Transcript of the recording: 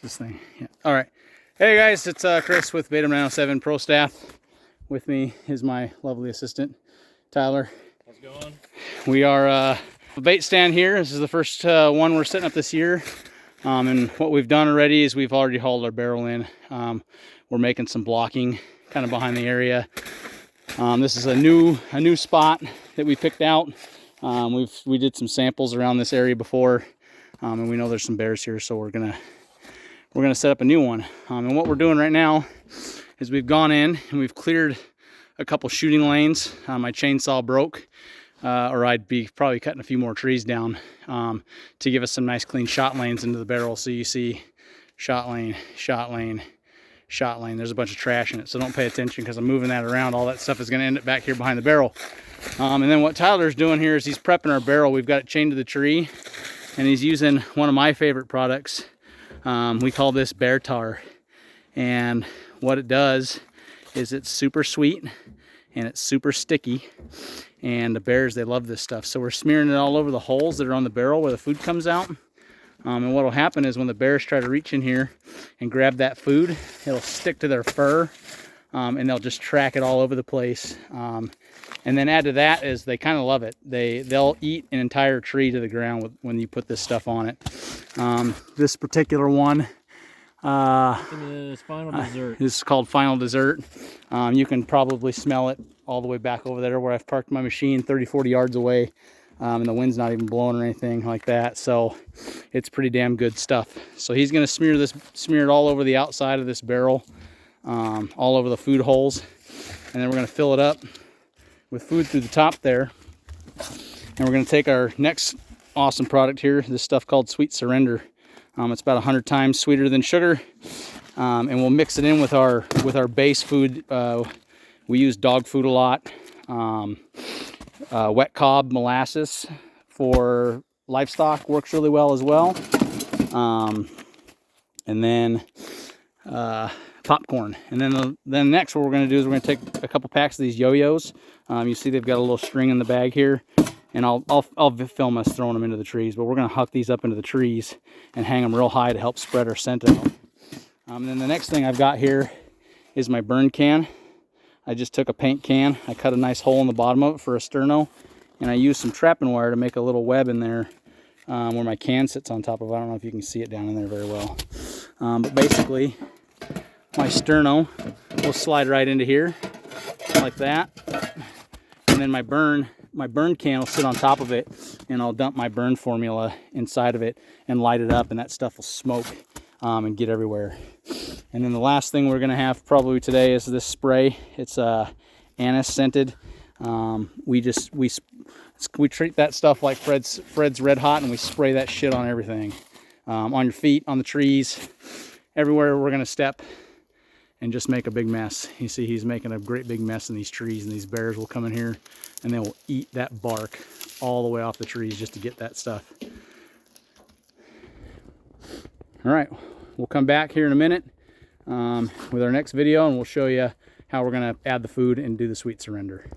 this thing. Yeah. All right. Hey guys, it's Chris with Beta 907 Pro Staff. With me is my lovely assistant, Tyler. How's it going? We are a bait stand here. This is the first one we're setting up this year. And what we've done already is we've already hauled our barrel in. We're making some blocking kind of behind the area. This is a new spot that we picked out. We did some samples around this area before, and we know there's some bears here, so we're gonna set up a new one. And what we're doing right now is we've gone in and we've cleared a couple shooting lanes. My chainsaw broke, or I'd be probably cutting a few more trees down to give us some nice clean shot lanes into the barrel. So you see shot lane, shot lane, shot lane. There's a bunch of trash in it, so don't pay attention because I'm moving that around. All that stuff is going to end up back here behind the barrel. And then what Tyler's doing here is he's prepping our barrel. We've got it chained to the tree, and he's using one of my favorite products. We call this bear tar, and what it does is it's super sweet and it's super sticky, and the bears, they love this stuff. So we're smearing it all over the holes that are on the barrel where the food comes out. And what will happen is when the bears try to reach in here and grab that food, it'll stick to their fur, and they'll just track it all over the place. And then add to that is they kind of love it. They'll eat an entire tree to the ground when you put this stuff on it. This particular one Final Dessert. is called Final Dessert. You can probably smell it all the way back over there where I've parked my machine 30-40 yards away. And the wind's not even blowing or anything like that, so it's pretty damn good stuff. So he's going to smear it all over the outside of this barrel, all over the food holes, and then we're going to fill it up with food through the top there. And we're going to take our next awesome product here, this stuff called Sweet Surrender. It's about 100 times sweeter than sugar, and we'll mix it in with our base food. We use dog food a lot. Wet cob molasses for livestock works really well as well. And then popcorn. And then next what we're going to do is we're going to take a couple packs of these yo-yos. You see they've got a little string in the bag here, and I'll film us throwing them into the trees, but we're going to huck these up into the trees and hang them real high to help spread our scent out. And then the next thing I've got here is my burn can. I just took a paint can, I cut a nice hole in the bottom of it for a sterno, and I used some trapping wire to make a little web in there where my can sits on top of it. I don't know if you can see it down in there very well. But basically, my sterno will slide right into here like that, and then my burn can will sit on top of it, and I'll dump my burn formula inside of it and light it up, and that stuff will smoke and get everywhere. And then the last thing we're gonna have probably today is this spray. It's anise scented. We treat that stuff like Fred's Red Hot, and we spray that shit on everything, on your feet, on the trees, everywhere we're gonna step, and just make a big mess. You see he's making a great big mess in these trees, and these bears will come in here and they will eat that bark all the way off the trees just to get that stuff. All right, we'll come back here in a minute with our next video, and we'll show you how we're going to add the food and do the Sweet Surrender.